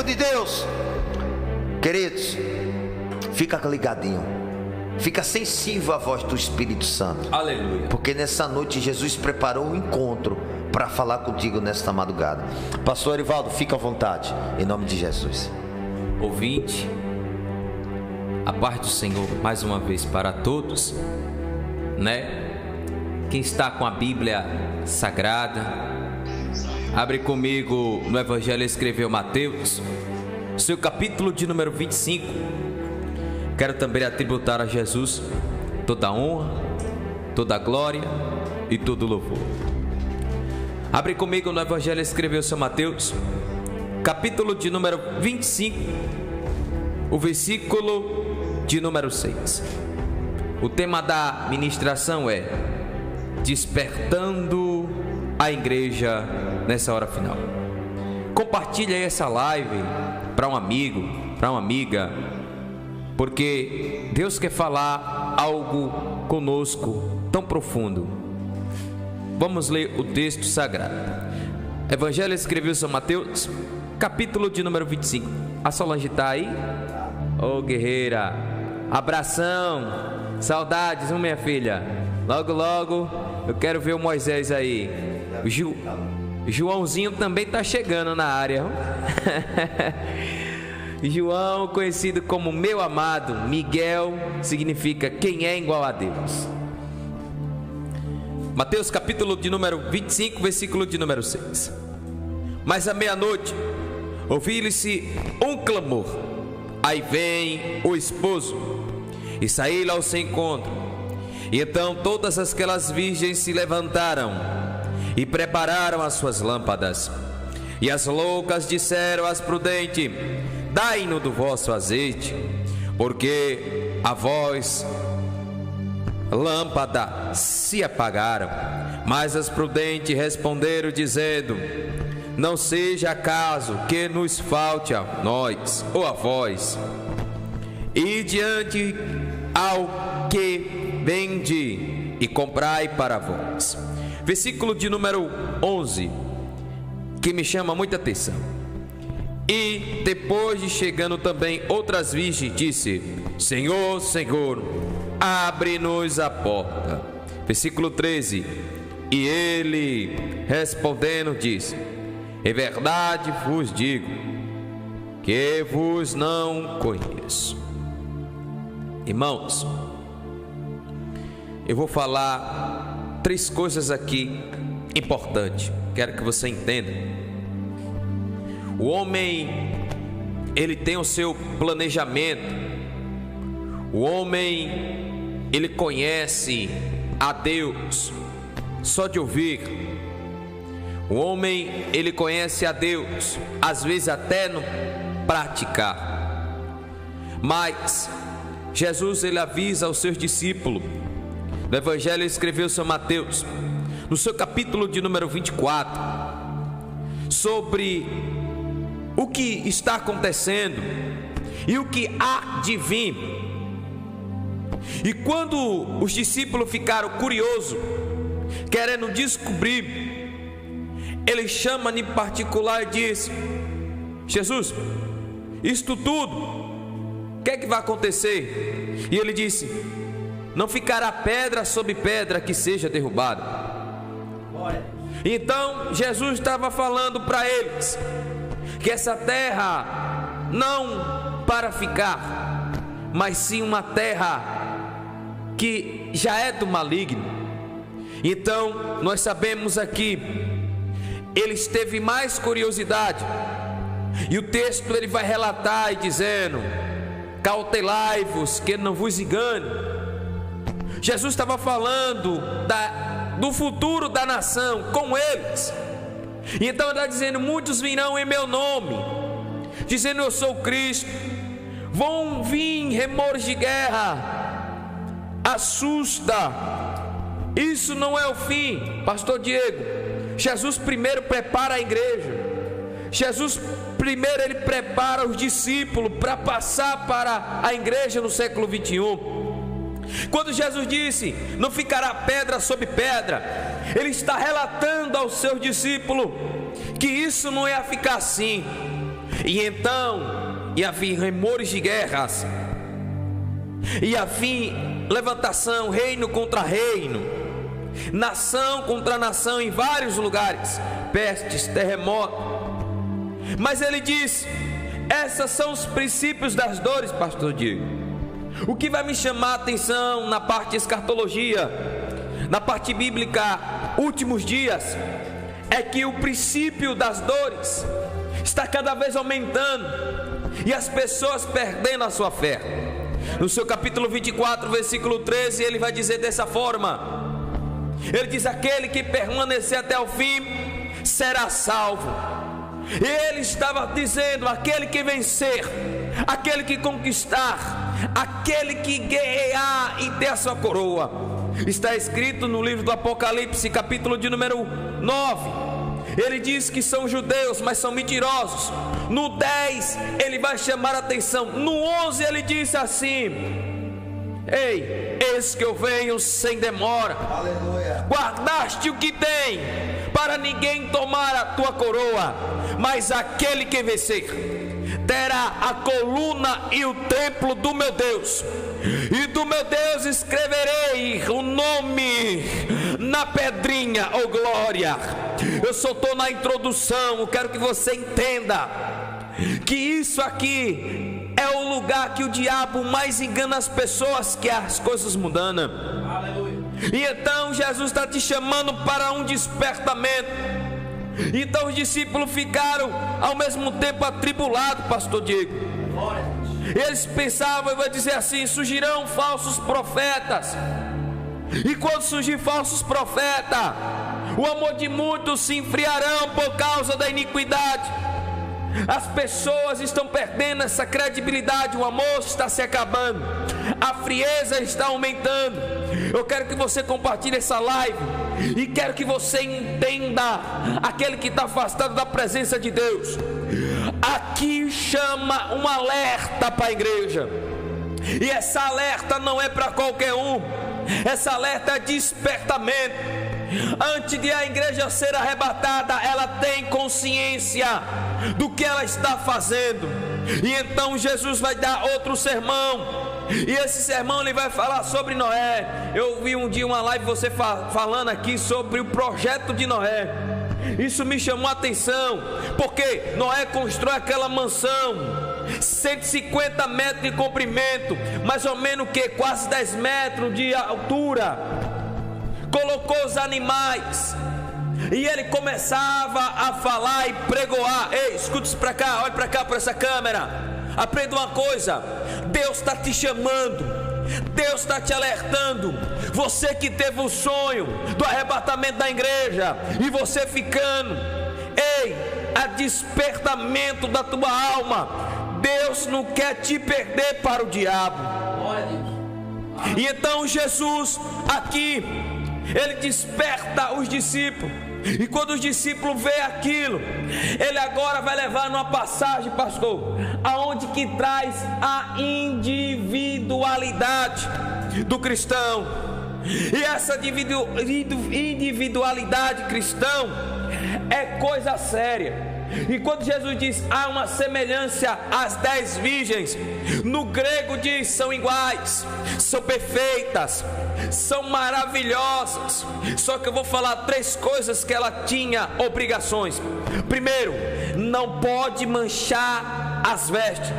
de Deus. Queridos, fica ligadinho, fica sensível à voz do Espírito Santo. Aleluia. Porque nessa noite Jesus preparou um encontro para falar contigo nesta madrugada. Pastor Erivaldo, fica à vontade, em nome de Jesus. Ouvinte, a paz do Senhor mais uma vez para todos, né? Quem está com a Bíblia Sagrada, abre comigo no Evangelho escreveu Mateus, seu capítulo de número 25. Quero também atributar a Jesus toda a honra, toda a glória e todo o louvor. Abre comigo no Evangelho escreveu São Mateus, capítulo de número 25, o versículo de número 6. O tema da ministração é Despertando a Igreja nessa hora final. Compartilha essa live para um amigo, para uma amiga, porque Deus quer falar algo conosco tão profundo. Vamos ler o texto sagrado. Evangelho escreveu São Mateus, capítulo de número 25. A Solange está aí? Ô guerreira, abração, saudades, minha filha. Logo, logo, eu quero ver o Moisés aí. O Joãozinho também está chegando na área. João, conhecido como meu amado. Miguel significa quem é igual a Deus. Mateus capítulo de número 25, versículo de número 6. Mas à meia-noite ouviu-se um clamor: aí vem o esposo. E saíram ao seu encontro. E então todas aquelas virgens se levantaram e prepararam as suas lâmpadas. E as loucas disseram às prudentes: dai-nos do vosso azeite, porque a vós lâmpada se apagaram. Mas as prudentes responderam dizendo: não seja acaso que nos falte a nós ou a vós, e diante ao que vende e comprai para vós. Versículo de número 11, que me chama muita atenção. E depois de chegando também outras virgens, disse: Senhor, Senhor, abre-nos a porta. Versículo 13, e ele respondendo disse: em verdade vos digo que vos não conheço. Irmãos, eu vou falar 3 coisas aqui importantes. Quero que você entenda. O homem, ele tem o seu planejamento. O homem, ele conhece a Deus só de ouvir. O homem, ele conhece a Deus, às vezes até no praticar. Mas Jesus, ele avisa aos seus discípulos. No Evangelho escreveu São Mateus, no seu capítulo de número 24, sobre o que está acontecendo e o que há de vir. E quando os discípulos ficaram curiosos, querendo descobrir, ele chama em particular e diz: Jesus, isto tudo, o que é que vai acontecer? E ele disse: não ficará pedra sobre pedra que seja derrubada. Então Jesus estava falando para eles que essa terra não para ficar, mas sim uma terra que já é do maligno. Então nós sabemos aqui, eles teve mais curiosidade, e o texto ele vai relatar e dizendo: cautelai-vos que não vos engane. Jesus estava falando do futuro da nação com eles. E então ele está dizendo: muitos virão em meu nome, dizendo eu sou Cristo. Vão vir remores de guerra, assusta. Isso não é o fim, pastor Diego. Jesus primeiro prepara a igreja. Jesus primeiro ele prepara os discípulos para passar para a igreja no século 21. Quando Jesus disse: não ficará pedra sobre pedra, ele está relatando aos seus discípulos que isso não é a ficar assim. E então ia vir remores de guerras, ia vir levantação, reino contra reino, nação contra nação em vários lugares, pestes, terremotos. Mas ele diz: esses são os princípios das dores, pastor Diego. O que vai me chamar a atenção na parte de escatologia, na parte bíblica, últimos dias, é que o princípio das dores está cada vez aumentando e as pessoas perdendo a sua fé. No seu capítulo 24, versículo 13, ele vai dizer dessa forma: ele diz: aquele que permanecer até o fim será salvo. Ele estava dizendo: aquele que vencer, aquele que conquistar, aquele que guerrear e ter a sua coroa. Está escrito no livro do Apocalipse, capítulo de número 9. Ele diz que são judeus, mas são mentirosos. No 10 ele vai chamar a atenção. No 11 ele disse assim: ei, eis que eu venho sem demora. Aleluia. Guardaste o que tem, para ninguém tomar a tua coroa. Mas aquele que vencer terá a coluna e o templo do meu Deus, e do meu Deus escreverei o nome na pedrinha, oh glória. Eu só estou na introdução. Eu quero que você entenda que isso aqui é o lugar que o diabo mais engana as pessoas, que é as coisas mundanas. Aleluia. E então Jesus está te chamando para um despertamento. Então os discípulos ficaram ao mesmo tempo atribulados, pastor Diego. Eles pensavam, eu vou dizer assim: surgirão falsos profetas. E quando surgir falsos profetas, o amor de muitos se enfriarão por causa da iniquidade. As pessoas estão perdendo essa credibilidade, o amor está se acabando, a frieza está aumentando. Eu quero que você compartilhe essa live e quero que você entenda, aquele que está afastado da presença de Deus, aqui chama um alerta para a igreja. E essa alerta não é para qualquer um, essa alerta é despertamento. Antes de a igreja ser arrebatada, ela tem consciência do que ela está fazendo. E então Jesus vai dar outro sermão. E esse sermão ele vai falar sobre Noé. Eu vi um dia uma live você falando aqui sobre o projeto de Noé. Isso me chamou a atenção, porque Noé constrói aquela mansão, 150 metros de comprimento, mais ou menos que quase 10 metros de altura. Colocou os animais e ele começava a falar e pregoar. Ei, escuta isso para cá, olha para cá, para essa câmera. Aprenda uma coisa: Deus está te chamando, Deus está te alertando. Você que teve o sonho do arrebatamento da igreja e você ficando, ei, a despertamento da tua alma. Deus não quer te perder para o diabo. E então Jesus aqui, ele desperta os discípulos. E quando os discípulos veem aquilo, ele agora vai levar numa passagem, pastor, aonde que traz a individualidade do cristão. E essa individualidade cristã é coisa séria. E quando Jesus diz há uma semelhança às 10 virgens, no grego diz são iguais, são perfeitas, são maravilhosas. Só que eu vou falar 3 coisas que ela tinha obrigações. Primeiro, não pode manchar as vestes.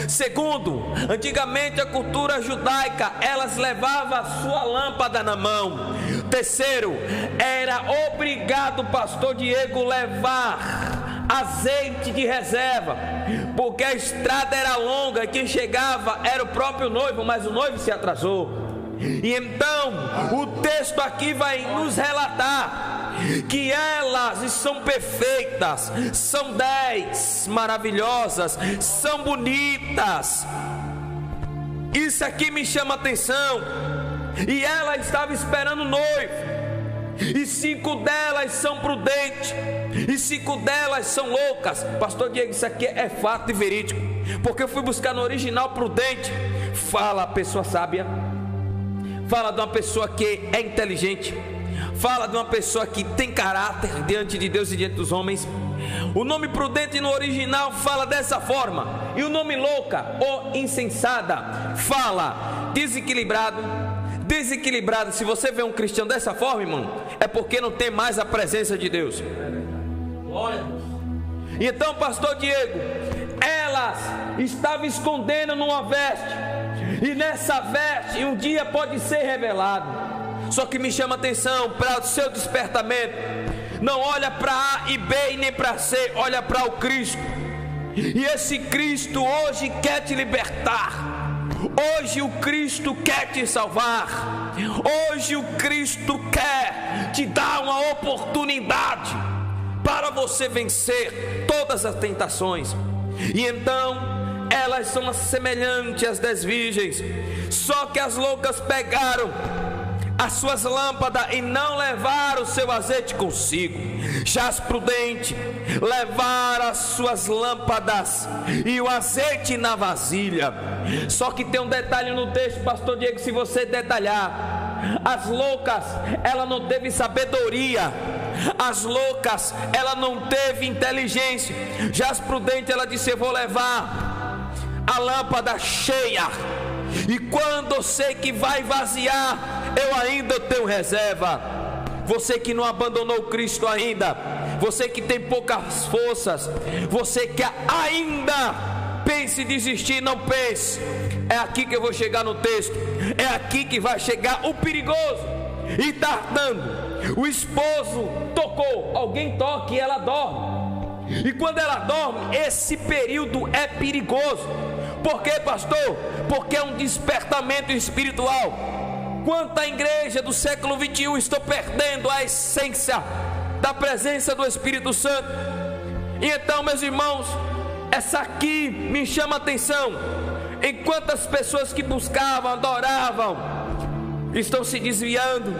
Segundo, antigamente a cultura judaica, elas levavam a sua lâmpada na mão. Terceiro, era obrigado o pastor Diego levar azeite de reserva, porque a estrada era longa e quem chegava era o próprio noivo, mas o noivo se atrasou. E então o texto aqui vai nos relatar que elas são perfeitas, são 10 maravilhosas, são bonitas. Isso aqui me chama a atenção. E ela estava esperando o noivo. E 5 delas são prudentes, e 5 delas são loucas. Pastor Diego, isso aqui é fato e verídico, porque eu fui buscar no original. Prudente fala a pessoa sábia, fala de uma pessoa que é inteligente, fala de uma pessoa que tem caráter diante de Deus e diante dos homens. O nome prudente no original fala dessa forma, e o nome louca ou insensada fala desequilibrado. Desequilibrado, se você vê um cristão dessa forma, irmão, é porque não tem mais a presença de Deus. Então, pastor Diego, elas estavam escondendo numa veste, e nessa veste um dia pode ser revelado. Só que me chama a atenção para o seu despertamento. Não olha para A e B e nem para C, olha para o Cristo. E esse Cristo hoje quer te libertar. Hoje o Cristo quer te salvar. Hoje o Cristo quer te dar uma oportunidade para você vencer todas as tentações. E então elas são semelhantes às 10 virgens, só que as loucas pegaram as suas lâmpadas e não levaram o seu azeite consigo. Já as prudentes levaram as suas lâmpadas e o azeite na vasilha. Só que tem um detalhe no texto, pastor Diego, se você detalhar. As loucas, ela não teve sabedoria. As loucas, ela não teve inteligência. Já as prudentes, ela disse: eu vou levar a lâmpada cheia, e quando eu sei que vai vaziar, eu ainda tenho reserva. Você que não abandonou Cristo ainda, você que tem poucas forças, você que ainda pense em desistir, não pense. É aqui que eu vou chegar no texto. É aqui que vai chegar o perigoso. E tardando, o esposo tocou. Alguém toca e ela dorme. E quando ela dorme, esse período é perigoso. Por quê, pastor? Porque é um despertamento espiritual. Quanta igreja do século 21 está perdendo a essência da presença do Espírito Santo. E então, meus irmãos, essa aqui me chama a atenção. Enquanto as pessoas que buscavam, adoravam, estão se desviando.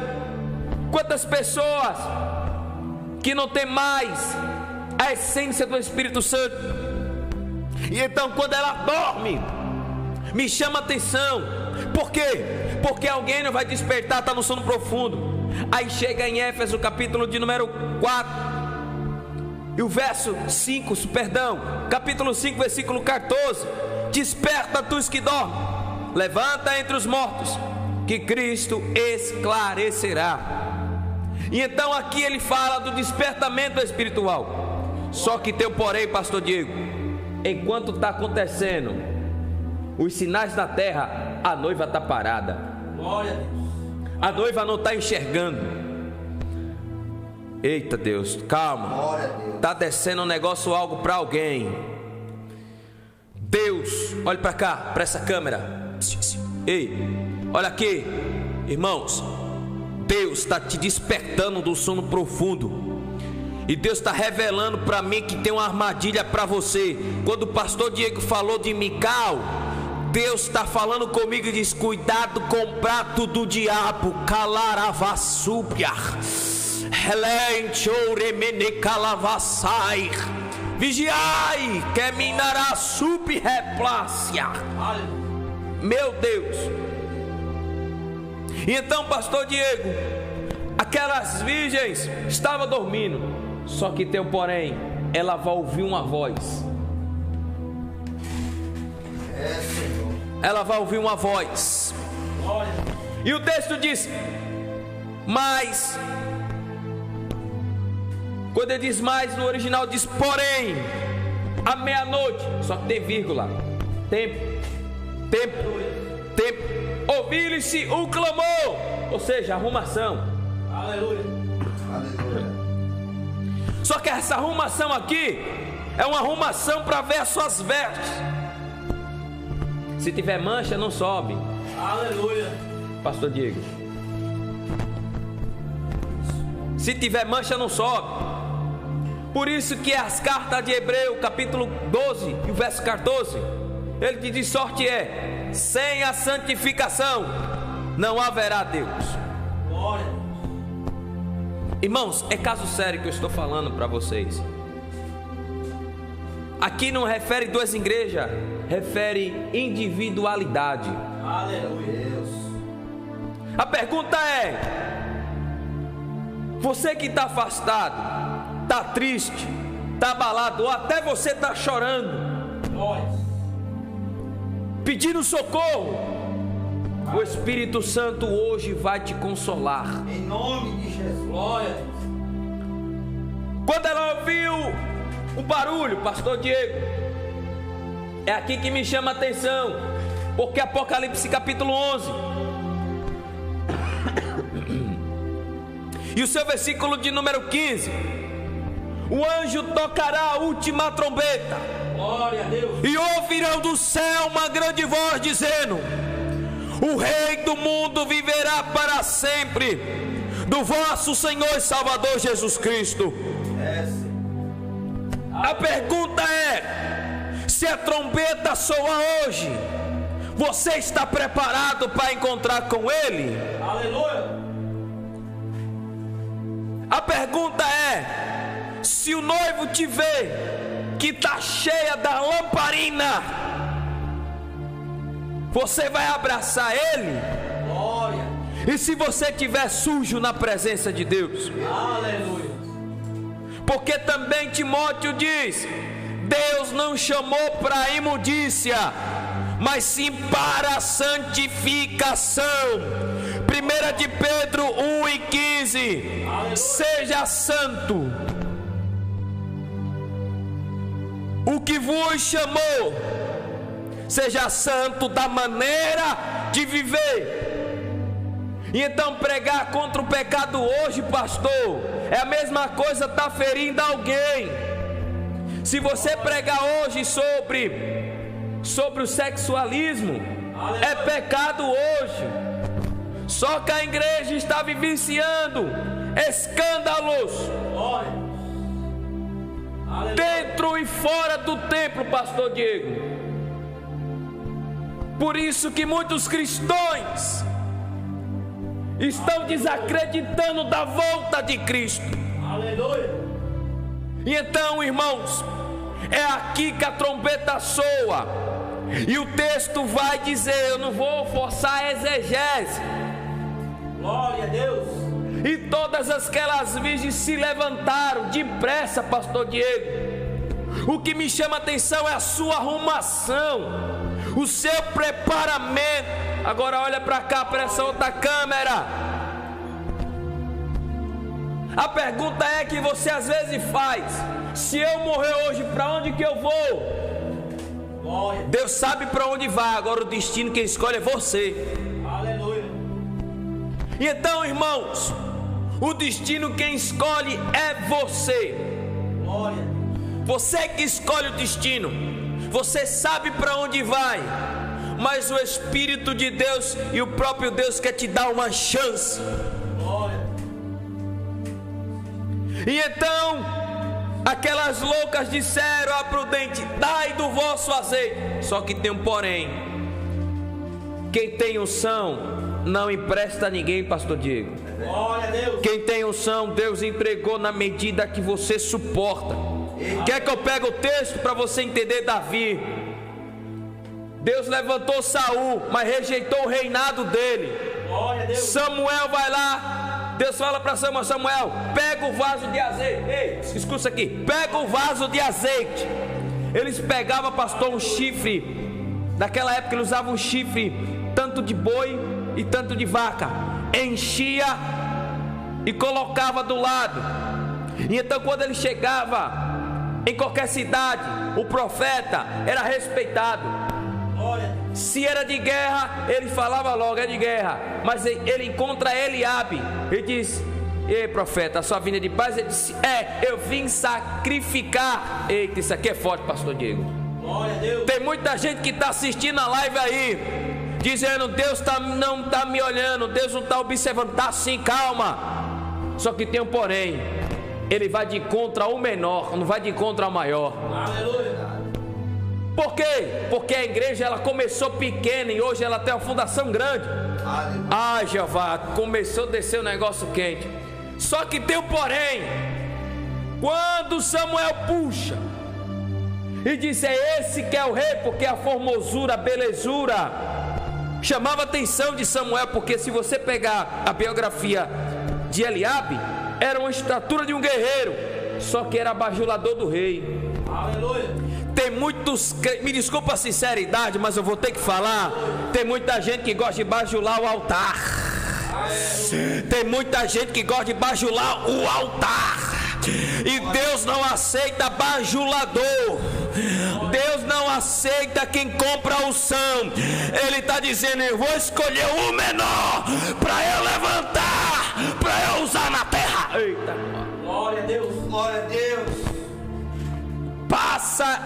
Quantas pessoas que não tem mais a essência do Espírito Santo. E então, quando ela dorme, me chama a atenção. Por quê? Porque alguém não vai despertar, está no sono profundo. Aí chega em Éfeso, capítulo de número 4, e o verso 5, capítulo 5, versículo 14: desperta tu que dorme, levanta entre os mortos, que Cristo esclarecerá. E então aqui ele fala do despertamento espiritual. Só que tem um porém, pastor Diego. Enquanto está acontecendo os sinais da terra, a noiva está parada. Glória a Deus. A noiva não está enxergando. Eita Deus, calma. Está descendo um negócio, algo para alguém. Deus, olhe para cá, para essa câmera. Ei, olha aqui, irmãos. Deus está te despertando do sono profundo. E Deus está revelando para mim que tem uma armadilha para você. Quando o pastor Diego falou de Mical, Deus está falando comigo e diz: cuidado com o prato do diabo. Calaravassúpia, relente ouremene calavassai, vigiai, que minará sup replácia. Meu Deus. E então, pastor Diego, aquelas virgens estavam dormindo. Só que tem um porém, ela vai ouvir uma voz. Ela vai ouvir uma voz. E o texto diz: mas, quando ele diz mais, no original diz porém, à meia-noite. Só que tem vírgula. Tempo. Ouviu-se um clamor, ou seja, arrumação. Aleluia. Só que essa arrumação aqui é uma arrumação para ver as suas vestes. Se tiver mancha, não sobe. Aleluia. Pastor Diego. Se tiver mancha, não sobe. Por isso que as cartas de Hebreu, capítulo 12 e o verso 14, ele diz: de sorte é, sem a santificação não haverá Deus. Glória. Irmãos, é caso sério que eu estou falando para vocês. Aqui não refere duas igrejas, refere individualidade. Aleluia. A pergunta é: você que está afastado, está triste, está abalado, ou até você está chorando, pedindo socorro, o Espírito Santo hoje vai te consolar. Em nome de Jesus. Glória. Quando ela ouviu o barulho, pastor Diego, é aqui que me chama a atenção, porque Apocalipse capítulo 11 e o seu versículo de número 15, o anjo tocará a última trombeta. Glória a Deus. E ouvirão do céu uma grande voz dizendo: o Rei do mundo viverá para sempre, do vosso Senhor e Salvador Jesus Cristo. A pergunta é: se a trombeta soa hoje, você está preparado para encontrar com Ele? Aleluia. A pergunta é: se o noivo te vê que está cheia da lamparina, você vai abraçar Ele? Glória. E se você estiver sujo na presença de Deus? Aleluia. Porque também Timóteo diz: Deus não chamou para a imundícia, mas sim para a santificação. 1 de Pedro 1:15. Seja santo. O que vos chamou, seja santo da maneira de viver. E então pregar contra o pecado hoje, pastor, é a mesma coisa estar ferindo alguém. Se você pregar hoje sobre o sexualismo, é pecado hoje. Só que a igreja está vivenciando escândalos dentro e fora do templo, pastor Diego. Por isso que muitos cristãos estão desacreditando da volta de Cristo. Aleluia. E então, irmãos, é aqui que a trombeta soa, e o texto vai dizer, eu não vou forçar a exegese. Glória a Deus. E todas aquelas virgens se levantaram depressa, pastor Diego. O que me chama a atenção é a sua arrumação, o seu preparamento. Agora olha para cá, para essa outra câmera. A pergunta é que você às vezes faz: se eu morrer hoje, para onde que eu vou? Glória. Deus sabe para onde vai, agora o destino quem escolhe é você. Aleluia. E então, irmãos, o destino quem escolhe é você. Glória. Você que escolhe o destino. Você sabe para onde vai, mas o Espírito de Deus e o próprio Deus quer te dar uma chance. Glória. E então aquelas loucas disseram à prudente: dai do vosso azeite. Só que tem um porém: quem tem unção não empresta a ninguém, pastor Diego. Glória a Deus. Quem tem unção, Deus entregou na medida que você suporta. Quer que eu pegue o texto para você entender Davi? Deus levantou Saul, mas rejeitou o reinado dele. Glória a Deus. Samuel vai lá, Deus fala para Samuel: Samuel, pega o vaso de azeite. Ei, escuta isso aqui, pega o vaso de azeite. Eles pegavam, pastor, um chifre. Naquela época eles usavam um chifre, tanto de boi e tanto de vaca, enchia e colocava do lado. E então quando ele chegava em qualquer cidade, o profeta era respeitado. Glória. Se era de guerra, ele falava logo: é de guerra. Mas ele encontra Eliabe, ele diz: ei, profeta, a sua vinda de paz? Ele disse: eu vim sacrificar. Eita, isso aqui é forte, pastor Diego. Glória a Deus. Tem muita gente que está assistindo a live aí, dizendo: Deus não está me olhando, Deus não está observando. Está sim, calma. Só que tem um porém: ele vai de encontro ao menor, não vai de encontro ao maior. Aleluia. Por quê? Porque a igreja ela começou pequena e hoje ela tem uma fundação grande. Ah, Jeová, começou a descer um negócio quente. Só que tem um porém: quando Samuel puxa e disse: é esse que é o rei, porque a formosura, a belezura chamava a atenção de Samuel. Porque se você pegar a biografia de Eliabe, era uma estatura de um guerreiro. só que era bajulador do rei. Aleluia. Tem muitos, me desculpa a sinceridade, mas eu vou ter que falar. Tem muita gente que gosta de bajular o altar. Tem muita gente que gosta de bajular o altar. E Deus não aceita bajulador. Deus não aceita quem compra a unção. Ele está dizendo: eu vou escolher o menor para eu levantar, para eu usar na terra. Eita. Glória a Deus. Glória a Deus. Passa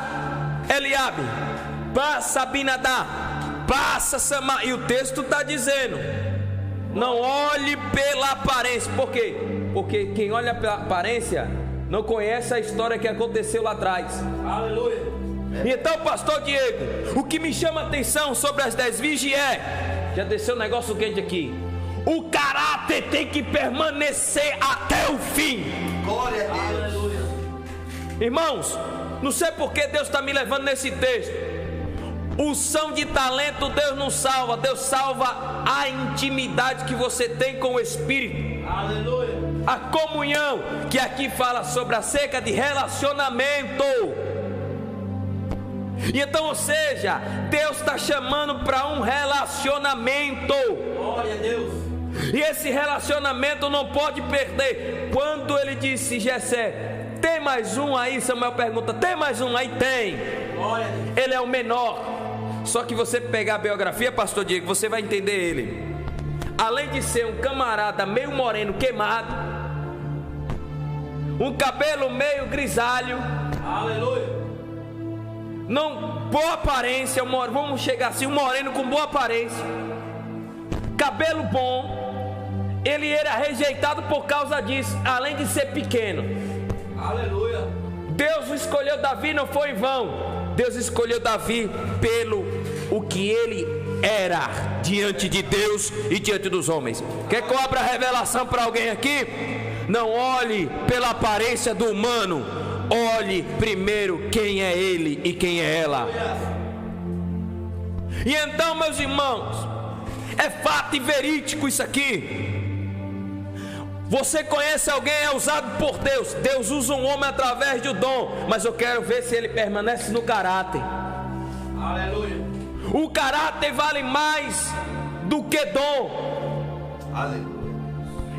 Eliabe, passa Abinadá, passa Samar. E o texto está dizendo: não olhe pela aparência. Por quê? Porque quem olha pela aparência não conhece a história que aconteceu lá atrás. Aleluia. Então, pastor Diego, o que me chama a atenção sobre as 10 virgens é, já desceu um negócio quente aqui, o caráter tem que permanecer até o fim. Glória a Deus. Aleluia. Irmãos, não sei porque Deus está me levando nesse texto. Unção de talento Deus não salva. Deus salva a intimidade que você tem com o Espírito. Aleluia. A comunhão, que aqui fala sobre acerca de relacionamento. E então, ou seja, Deus está chamando para um relacionamento. Glória a Deus. E esse relacionamento não pode perder. Quando ele disse: Jessé, tem mais um aí? Samuel pergunta: tem mais um aí? Tem. Glória a Deus. Ele é o menor. Só que você pegar a biografia, pastor Diego, você vai entender ele. Além de ser um camarada meio moreno queimado, um cabelo meio grisalho, Aleluia. não, boa aparência, vamos chegar assim, um moreno com boa aparência, cabelo bom, ele era rejeitado por causa disso, além de ser pequeno. Aleluia. Deus escolheu Davi, não foi em vão. Deus escolheu Davi pelo o que ele era diante de Deus e diante dos homens. Quer que eu abra a revelação para alguém aqui? Não olhe pela aparência do humano, olhe primeiro quem é ele e quem é ela. E então, meus irmãos, é fato e verídico isso aqui. Você conhece alguém, é usado por Deus. Deus usa um homem através do dom, mas eu quero ver se ele permanece no caráter. Aleluia. O caráter vale mais do que dom. Aleluia.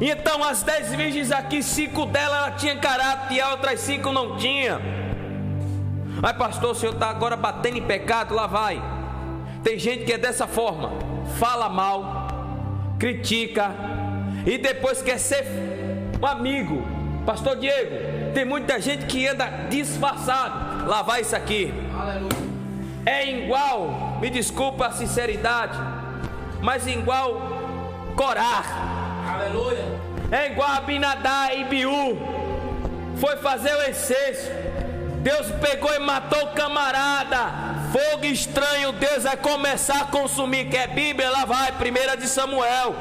Então as 10 virgens aqui, 5 delas tinham caráter e as outras 5 não tinham. Mas pastor, o senhor está agora batendo em pecado? Lá vai. Tem gente que é dessa forma, fala mal, critica e depois quer ser um amigo. Pastor Diego, tem muita gente que anda disfarçado. Lá vai isso aqui. Aleluia. É igual, me desculpa a sinceridade, mas igual Corá. Aleluia. É igual Abinadá e Biú. Foi fazer o incenso, Deus pegou e matou o camarada. Fogo estranho, Deus vai começar a consumir. Que é Bíblia, lá vai, 1 de Samuel,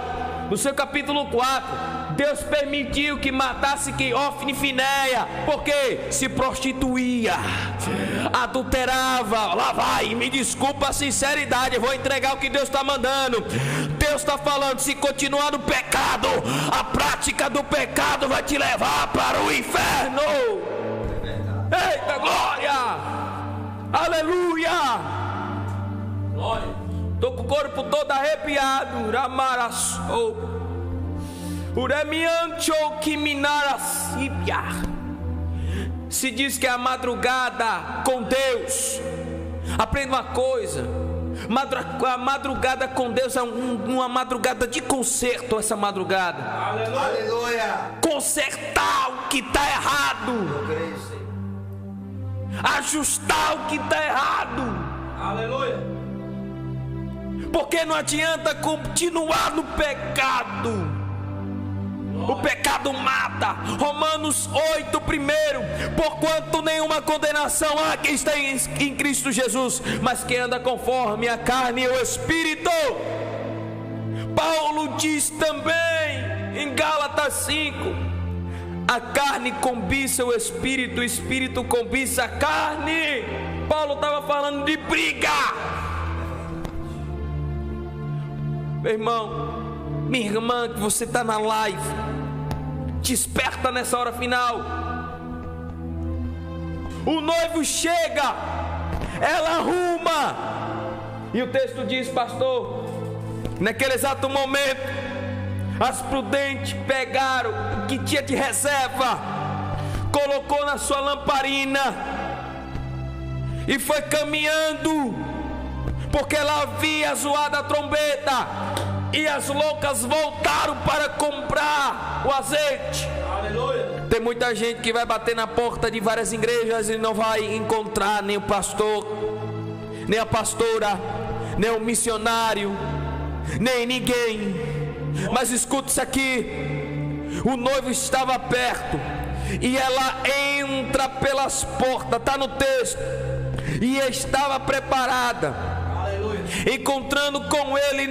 no seu capítulo 4. Deus permitiu que matasse que Ofni e Finéia, porque se prostituía, adulterava. Lá vai, me desculpa a sinceridade, eu vou entregar o que Deus está mandando. Deus está falando: se continuar no pecado, a prática do pecado vai te levar para o inferno. Eita glória! Aleluia! Glória. Estou com o corpo todo arrepiado. Ramarassou. Se diz que é a madrugada com Deus. Aprenda uma coisa: a madrugada com Deus é uma madrugada de conserto. Essa madrugada, Aleluia. consertar o que está errado, Eu creio, Senhor. ajustar o que está errado. Aleluia. Porque não adianta continuar no pecado. O pecado mata. Romanos 8, primeiro: porquanto nenhuma condenação há quem está em Cristo Jesus, mas quem anda conforme a carne e o Espírito. Paulo diz também em Gálatas 5: a carne cobiça o Espírito, o Espírito cobiça a carne. Paulo estava falando de briga. Meu irmão, minha irmã, que você está na live, desperta nessa hora final. O noivo chega, ela arruma. E o texto diz, pastor, naquele exato momento, as prudentes pegaram o que tinha de reserva, colocou na sua lamparina e foi caminhando, porque ela havia zoado a trombeta, e as loucas voltaram para comprar o azeite. Aleluia. Tem muita gente que vai bater na porta de várias igrejas e não vai encontrar nem o pastor, nem a pastora, nem o missionário, nem ninguém. Mas escute isso aqui: o noivo estava perto e ela entra pelas portas, está no texto, e estava preparada, Aleluia. encontrando com ele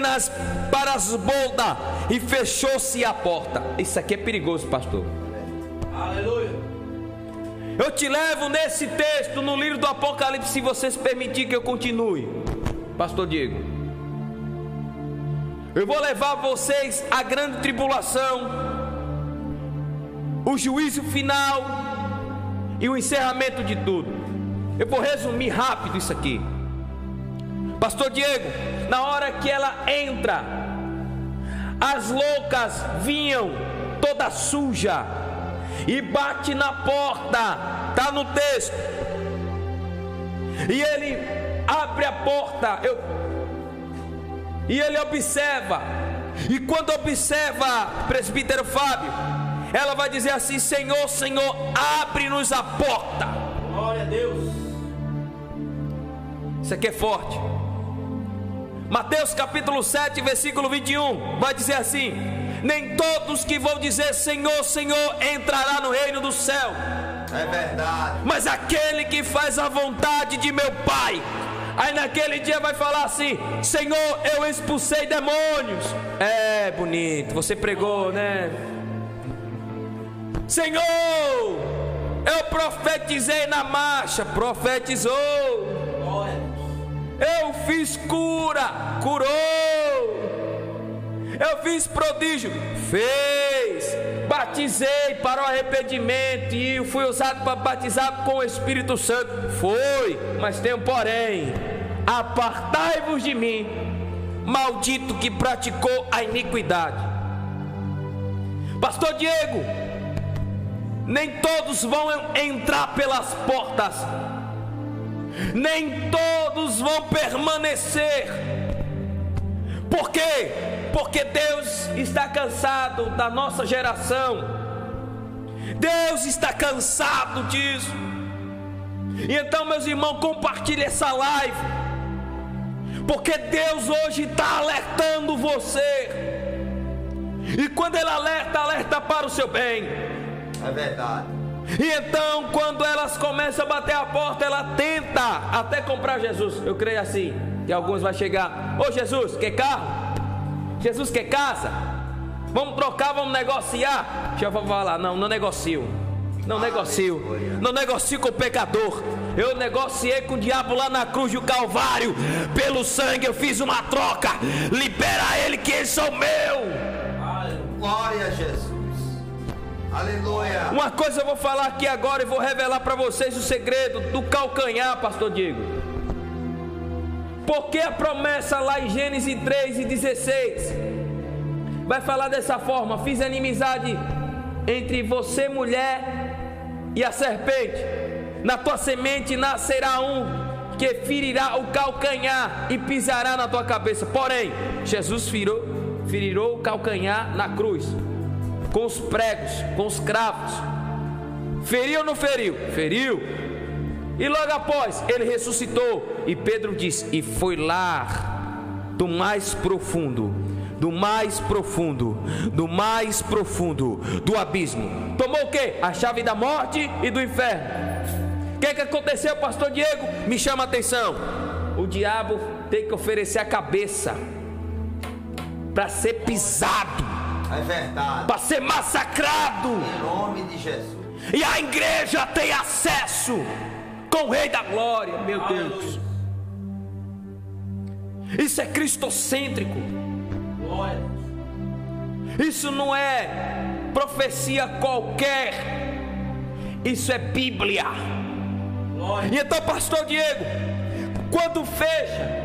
para as bodas, e fechou-se a porta. Isso aqui é perigoso, pastor. Aleluia. Eu te levo nesse texto no livro do Apocalipse, se vocês permitirem que eu continue, pastor Diego. Eu vou levar vocês à grande tribulação, o juízo final e o encerramento de tudo. Eu vou resumir rápido isso aqui. Pastor Diego, na hora que ela entra, as loucas vinham toda suja e bate na porta, está no texto. E ele abre a porta, e ele observa. E quando observa, presbítero Fábio, ela vai dizer assim: Senhor, Senhor, abre-nos a porta. Glória a Deus. Isso aqui é forte. Mateus capítulo 7, versículo 21, vai dizer assim: nem todos que vão dizer Senhor, Senhor, entrará no reino do céu. É verdade. Mas aquele que faz a vontade de meu Pai. Aí naquele dia vai falar assim: Senhor, eu expulsei demônios. É bonito, você pregou, né? Senhor, eu profetizei na marcha. Profetizou. Glória. Eu fiz cura, curou. Eu fiz prodígio, fez. Batizei para o arrependimento e fui usado para batizar com o Espírito Santo, foi. Mas tem um porém: apartai-vos de mim, maldito que praticou a iniquidade. Pastor Diego, nem todos vão entrar pelas portas, nem todos vão permanecer. Por quê? Porque Deus está cansado da nossa geração. Deus está cansado disso. E então, meus irmãos, compartilhe essa live, porque Deus hoje está alertando você. E quando Ele alerta, alerta para o seu bem. É verdade. E então, quando elas começam a bater a porta, ela tenta até comprar Jesus. Eu creio assim, que alguns vão chegar: ô Jesus, quer carro? Jesus, quer casa? Vamos trocar, vamos negociar. Deixa eu falar: não negocio. Não negocio. Não negocio com o pecador. Eu negociei com o diabo lá na cruz do Calvário. Pelo sangue eu fiz uma troca. Libera ele, que eles são meu. Glória a Jesus. Aleluia. Uma coisa eu vou falar aqui agora e vou revelar para vocês o segredo do calcanhar, pastor Diego. Porque a promessa lá em Gênesis 3:16 vai falar dessa forma: fiz inimizade entre você, mulher, e a serpente. Na tua semente nascerá um que ferirá o calcanhar e pisará na tua cabeça. Porém, Jesus ferirou o calcanhar na cruz, com os pregos, com os cravos. Feriu ou não feriu? Feriu. E logo após ele ressuscitou. E Pedro diz: e foi lá do mais profundo, do mais profundo, do mais profundo do abismo. Tomou o que? A chave da morte e do inferno. O que aconteceu, pastor Diego? Me chama a atenção. O diabo tem que oferecer a cabeça para ser pisado, É verdade. para ser massacrado. Em nome de Jesus. E a igreja tem acesso com o Rei da Glória. Meu Deus, isso é cristocêntrico. Glória. Isso não é profecia qualquer. Isso é Bíblia. E então, pastor Diego, quando fecha,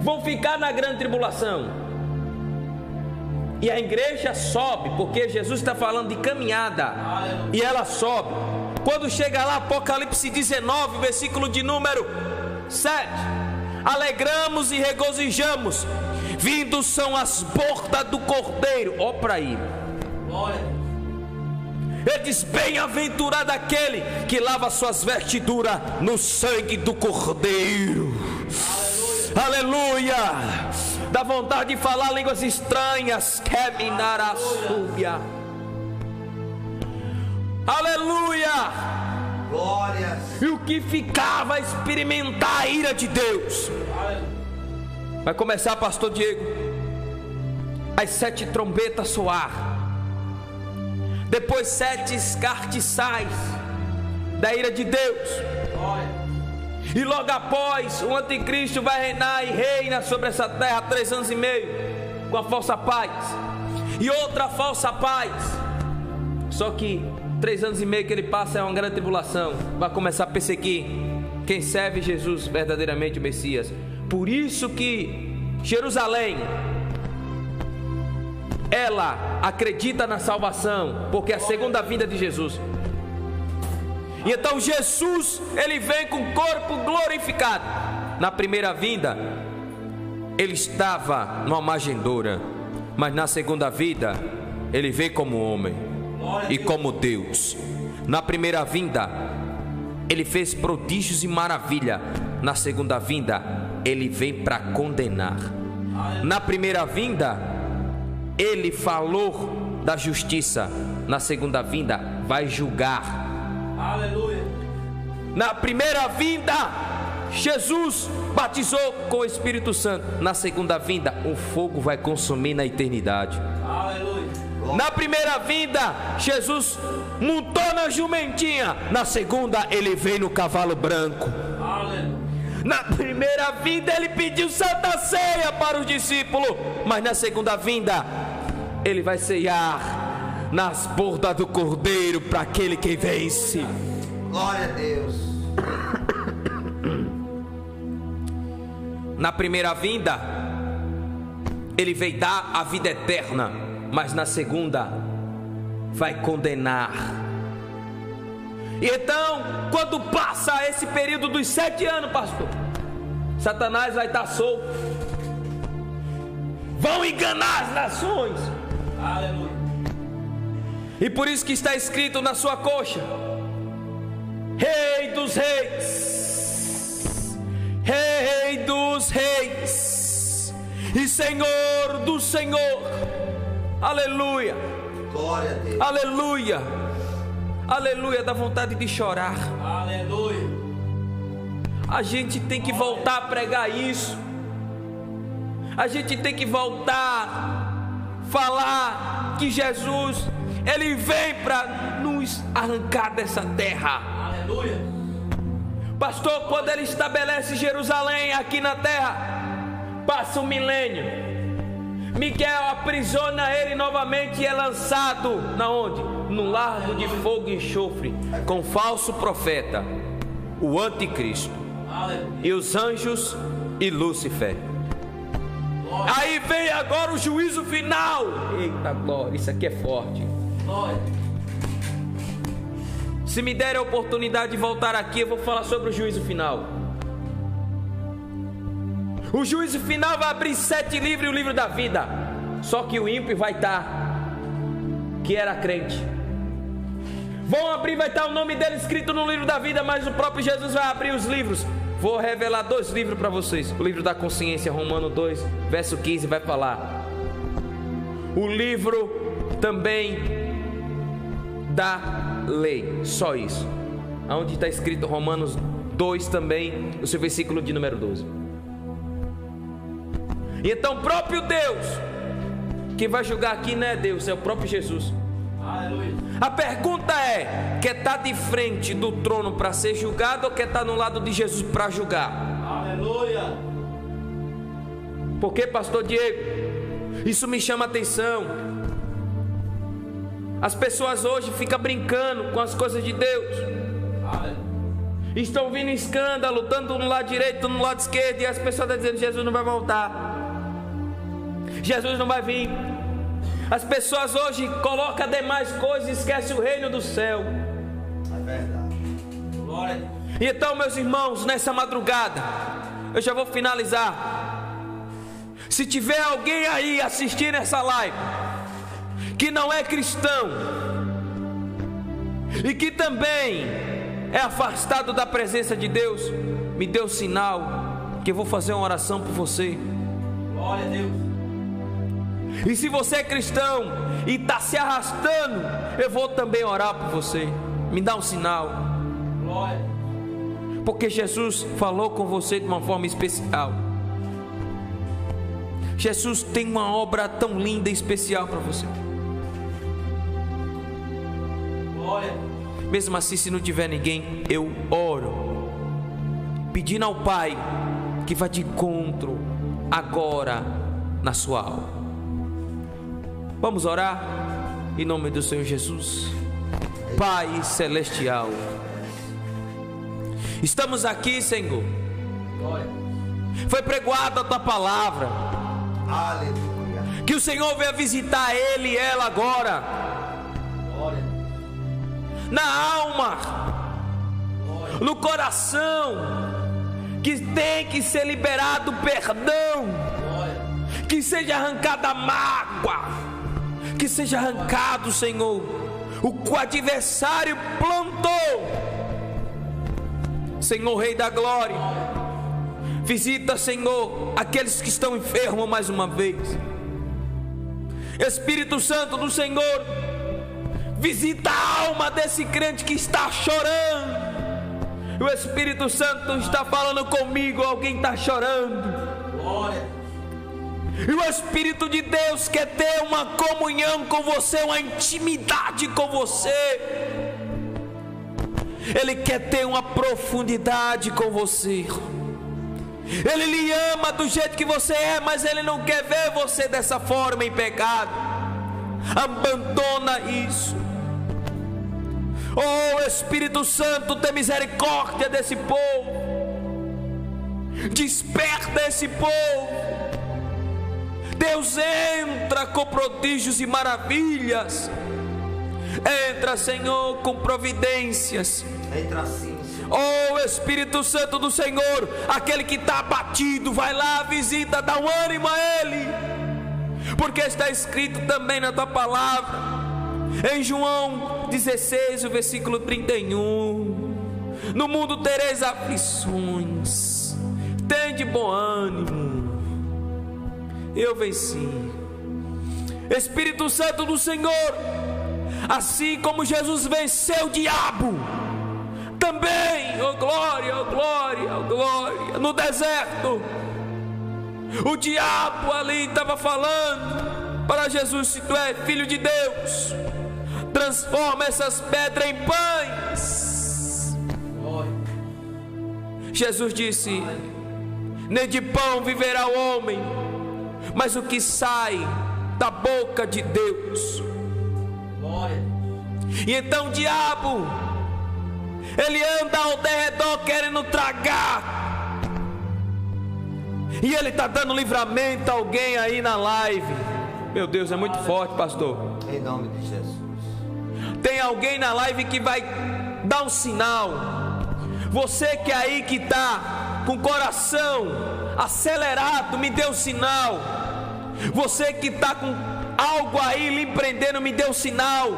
vão ficar na grande tribulação. E a igreja sobe, porque Jesus está falando de caminhada. E ela sobe. Quando chega lá, Apocalipse 19, versículo de número 7. Alegramos e regozijamos, vindos são as bordas do Cordeiro. Ó para aí. Ele diz: bem-aventurado aquele que lava suas vestiduras no sangue do Cordeiro. Aleluia. Dá vontade de falar línguas estranhas. Aleluia. Glória. E o que ficar vai experimentar a ira de Deus. Vai começar, pastor Diego, as 7 trombetas soar, depois 7 escartiçais da ira de Deus, e logo após o anticristo vai reinar e reina sobre essa terra 3 anos e meio, com a falsa paz e outra falsa paz. Só que 3 anos e meio que ele passa é uma grande tribulação. Vai começar a perseguir quem serve Jesus verdadeiramente, o Messias. Por isso que Jerusalém, ela acredita na salvação, porque é a segunda vinda de Jesus. E então Jesus, ele vem com o corpo glorificado. Na primeira vinda, ele estava numa manjedoura, mas na segunda vinda, ele veio como homem e como Deus. Na primeira vinda, ele fez prodígios e maravilha. Na segunda vinda, ele vem para condenar. Na primeira vinda, ele falou da justiça. Na segunda vinda, vai julgar. Aleluia. Na primeira vinda, Jesus batizou com o Espírito Santo. Na segunda vinda, o fogo vai consumir na eternidade. Aleluia. Na primeira vinda, Jesus montou na jumentinha. Na segunda, ele veio no cavalo branco. Aleluia. Na primeira vinda, ele pediu santa ceia para os discípulos. Mas na segunda vinda, ele vai ceiar nas bordas do Cordeiro para aquele que vence. Glória a Deus. Na primeira vinda, ele veio dar a vida eterna, mas na segunda vai condenar. E então, quando passa esse período dos 7 anos, pastor, Satanás vai estar solto. Vão enganar as nações. Aleluia. E por isso que está escrito na sua coxa: Rei dos Reis, Rei dos Reis e Senhor do Senhor. Aleluia. Glória a Deus. Aleluia. Aleluia. Dá vontade de chorar. Aleluia. A gente tem que voltar a pregar isso. A gente tem que voltar a falar que Jesus, ele vem para nos arrancar dessa terra. Aleluia. Pastor, quando ele estabelece Jerusalém aqui na terra, passa um milênio. Miguel aprisiona ele novamente e é lançado na onde? No lago de fogo e enxofre, com falso profeta, o anticristo, e os anjos e Lúcifer. Aí vem agora o juízo final. Eita glória, isso aqui é forte. Glória. Se me der a oportunidade de voltar aqui, eu vou falar sobre o juízo final. O juízo final vai abrir 7 livros e o livro da vida. Só que o ímpio vai estar, que era crente. Vão abrir, vai estar o nome dele escrito no livro da vida, mas o próprio Jesus vai abrir os livros. Vou revelar 2 livros para vocês. O livro da consciência, Romanos 2, verso 15, vai falar. O livro também da lei, só isso. Onde está escrito Romanos 2 também, o seu versículo de número 12. E então o próprio Deus, quem vai julgar aqui não é Deus, é o próprio Jesus. Aleluia. A pergunta é: quer estar de frente do trono para ser julgado ou quer estar no lado de Jesus para julgar? Aleluia. Por que, pastor Diego? Isso me chama a atenção. As pessoas hoje ficam brincando com as coisas de Deus. Aleluia. Estão vindo escândalo, tanto no lado direito, tanto no lado esquerdo, e as pessoas estão dizendo: Jesus não vai voltar, Jesus não vai vir. As pessoas hoje colocam demais coisas e esquecem o reino do céu. É verdade. Glória. E então, meus irmãos, nessa madrugada, eu já vou finalizar. Se tiver alguém aí assistindo essa live que não é cristão e que também é afastado da presença de Deus, me dê um sinal que eu vou fazer uma oração por você. Glória a Deus. E se você é cristão e está se arrastando, eu vou também orar por você. Me dá um sinal. Glória. Porque Jesus falou com você de uma forma especial. Jesus tem uma obra tão linda e especial para você. Glória. Mesmo assim, se não tiver ninguém, eu oro, pedindo ao Pai que vá de encontro agora na sua alma. Vamos orar em nome do Senhor Jesus. Pai celestial, estamos aqui, Senhor. Glória. Foi pregoada a tua palavra. Aleluia. Que o Senhor venha visitar ele e ela agora, Glória. na alma, no coração, que tem que ser liberado perdão, Glória. que seja arrancada a mágoa, que seja arrancado, Senhor, o que o adversário plantou. Senhor, Rei da Glória, visita, Senhor, aqueles que estão enfermos mais uma vez. Espírito Santo do Senhor, visita a alma desse crente que está chorando. O Espírito Santo está falando comigo, alguém está chorando. Glória. E o Espírito de Deus quer ter uma comunhão com você, uma intimidade com você. Ele quer ter uma profundidade com você. Ele lhe ama do jeito que você é, mas Ele não quer ver você dessa forma em pecado. Abandona isso. Oh Espírito Santo, tem misericórdia desse povo. Desperta esse povo. Deus, entra com prodígios e maravilhas. Entra, Senhor, com providências. Entra assim, Senhor. Oh Espírito Santo do Senhor, aquele que está abatido, vai lá, visita, dá um ânimo a ele. Porque está escrito também na tua palavra, em João 16, o versículo 31: no mundo tereis aflições, tende bom ânimo, eu venci. Espírito Santo do Senhor, assim como Jesus venceu o diabo, também, oh glória, oh glória, oh glória, no deserto, o diabo ali estava falando para Jesus: se tu és filho de Deus, transforma essas pedras em pães. Glória. Jesus disse: nem de pão viverá o homem, mas o que sai da boca de Deus. Glória. E então o diabo, ele anda ao derredor querendo tragar, e ele está dando livramento a alguém aí na live. Meu Deus, é muito forte, pastor. Em nome de Jesus. Tem alguém na live que vai dar um sinal. Você que aí que está com o coração acelerado, me dê um sinal. Você que está com algo aí lhe prendendo, me dê um sinal.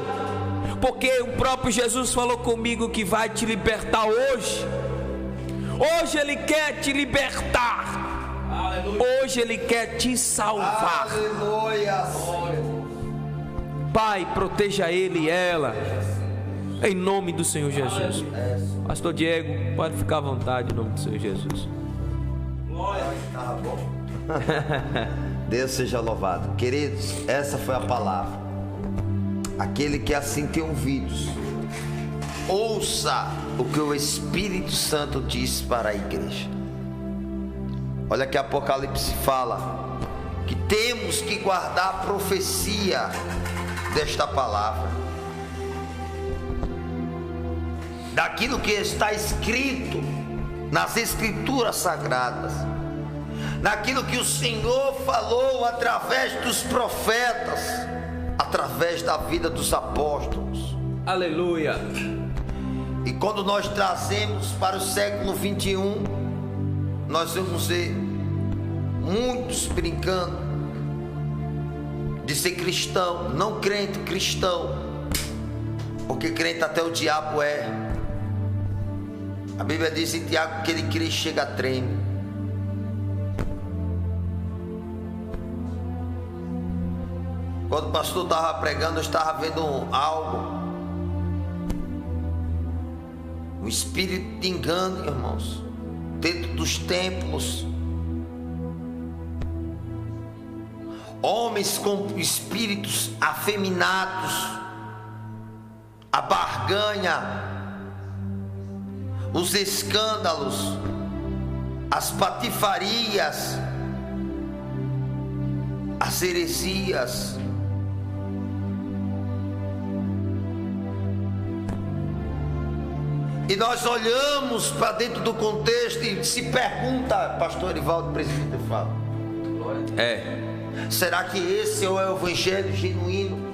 Porque o próprio Jesus falou comigo que vai te libertar hoje. Hoje Ele quer te libertar. Aleluia. Hoje Ele quer te salvar. Aleluia. Pai, proteja ele e ela, em nome do Senhor Jesus. Pastor Diego, pode ficar à vontade em nome do Senhor Jesus. Glória. Tá bom. Deus seja louvado. Queridos, essa foi a palavra. Aquele que assim tem ouvidos, ouça o que o Espírito Santo diz para a igreja. Olha que Apocalipse fala que temos que guardar a profecia desta palavra. daquilo que está escrito nas Escrituras Sagradas, daquilo que o Senhor falou através dos profetas, através da vida dos apóstolos. Aleluia. E quando nós trazemos para o século 21, nós vamos ver muitos brincando de ser cristão, não crente, cristão, porque crente até o diabo é. A Bíblia diz em Tiago que ele crê e chega a tremer. Quando o pastor estava pregando, eu estava vendo algo, um espírito de engano, irmãos, dentro dos templos. Homens com espíritos afeminados, a barganha, os escândalos, as patifarias, as heresias. E nós olhamos para dentro do contexto e se pergunta, pastor Erivaldo, presbítero Fábio, será que esse é o evangelho genuíno?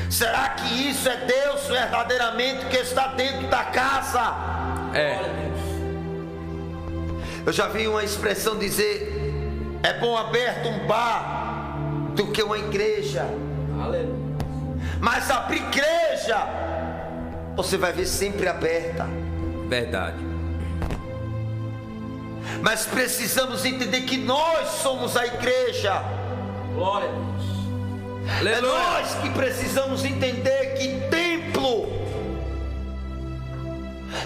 Será que isso é Deus verdadeiramente que está dentro da casa? Eu já vi uma expressão dizer: é bom aberto um bar do que uma igreja. Aleluia. Mas abrir igreja, você vai ver sempre aberta. Verdade. Mas precisamos entender que nós somos a igreja. Glória a Deus. É nós que precisamos entender que templo,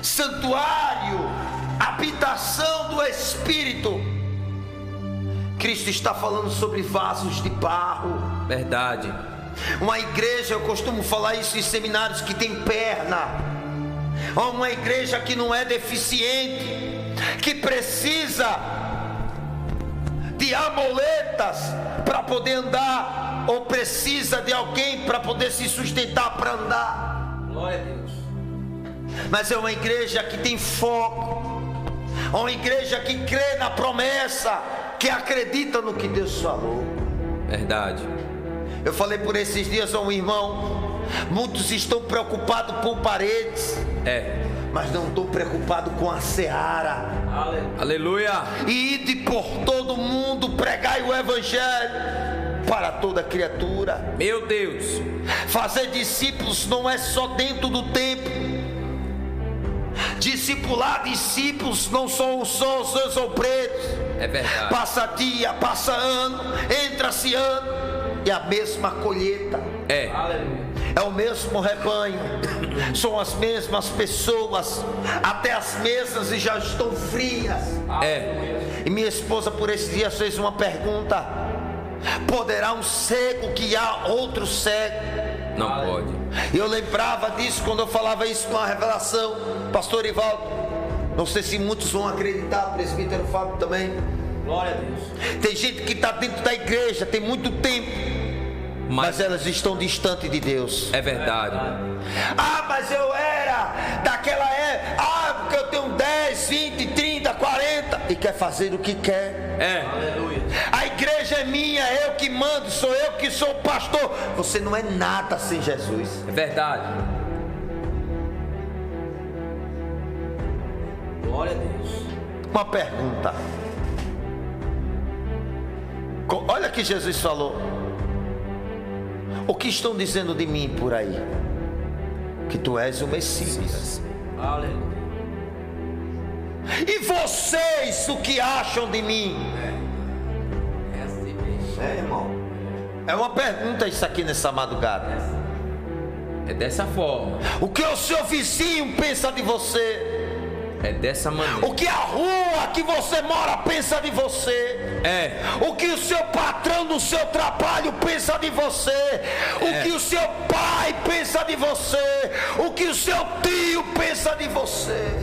santuário, habitação do Espírito, Cristo está falando sobre vasos de barro. Verdade. Uma igreja, eu costumo falar isso em seminários, que tem perna. Uma igreja que não é deficiente, que precisa de amuletas para poder andar, ou precisa de alguém para poder se sustentar para andar. Glória a Deus. Mas é uma igreja que tem foco, uma igreja que crê na promessa, que acredita no que Deus falou. Verdade. Eu falei por esses dias a um irmão: muitos estão preocupados por paredes, mas não estou preocupado com a seara. Aleluia. E ide por todo mundo, pregai o evangelho para toda criatura. Meu Deus. Fazer discípulos não é só dentro do templo. Discipular discípulos não são só os seus obreiros. É verdade. Passa dia, passa ano, entra-se ano, e a mesma colheita. É o mesmo rebanho, são as mesmas pessoas, até as mesas e já estão frias. E minha esposa por esses dias fez uma pergunta: poderá um cego guiar outro cego? Não pode. E eu lembrava disso quando eu falava isso com a revelação, pastor Erivaldo. Não sei se muitos vão acreditar, presbítero Fábio também. Glória a Deus. Tem gente que está dentro da igreja tem muito tempo, mas elas estão distantes de Deus. É verdade. Ah, mas eu era daquela época. Ah, porque eu tenho 10, 20, 30, 40 e quer fazer o que quer. Aleluia. A igreja é minha, eu que mando, sou eu que sou o pastor. Você não é nada sem Jesus. É verdade. Glória a Deus. Uma pergunta. Olha que Jesus falou: o que estão dizendo de mim por aí? Que tu és o Messias. Aleluia. E vocês, o que acham de mim? Irmão, é uma pergunta isso aqui nessa madrugada. É dessa forma. O que o seu vizinho pensa de você? É dessa maneira. O que a rua que você mora pensa de você? O que o seu patrão no seu trabalho pensa de você? O que o seu pai pensa de você? O que o seu tio pensa de você?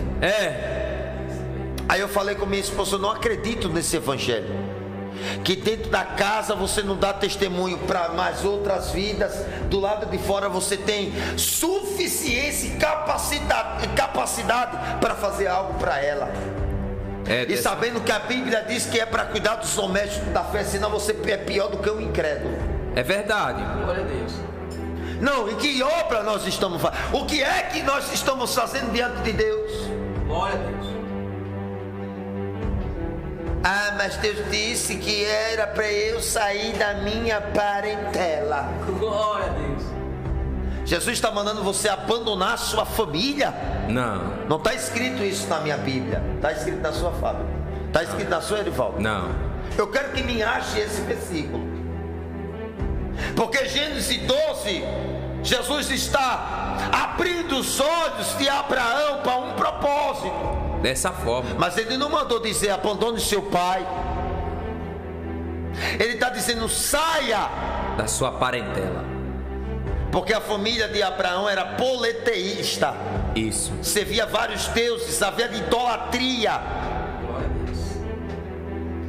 Aí eu falei com minha esposa: eu não acredito nesse evangelho que dentro da casa você não dá testemunho para mais outras vidas, do lado de fora você tem suficiência e capacidade para fazer algo para ela. E sabendo que a Bíblia diz que é para cuidar dos domésticos da fé, senão você é pior do que um incrédulo. É verdade. Glória a Deus. Não, e que obra nós estamos fazendo? O que é que nós estamos fazendo diante de Deus? Glória a Deus. Ah, mas Deus disse que era para eu sair da minha parentela. Glória a Deus. Jesus está mandando você abandonar a sua família? Não. Não está escrito isso na minha Bíblia. Está escrito na sua Fábio. Está escrito na sua, Erivaldo? Não. Eu quero que me ache esse versículo. Porque Gênesis 12, Jesus está abrindo os olhos de Abraão para um propósito. Dessa forma. Mas ele não mandou dizer abandone seu pai. Ele está dizendo saia Da sua parentela. Porque a família de Abraão era politeísta. Isso. Servia vários deuses, havia de idolatria. Glória a Deus.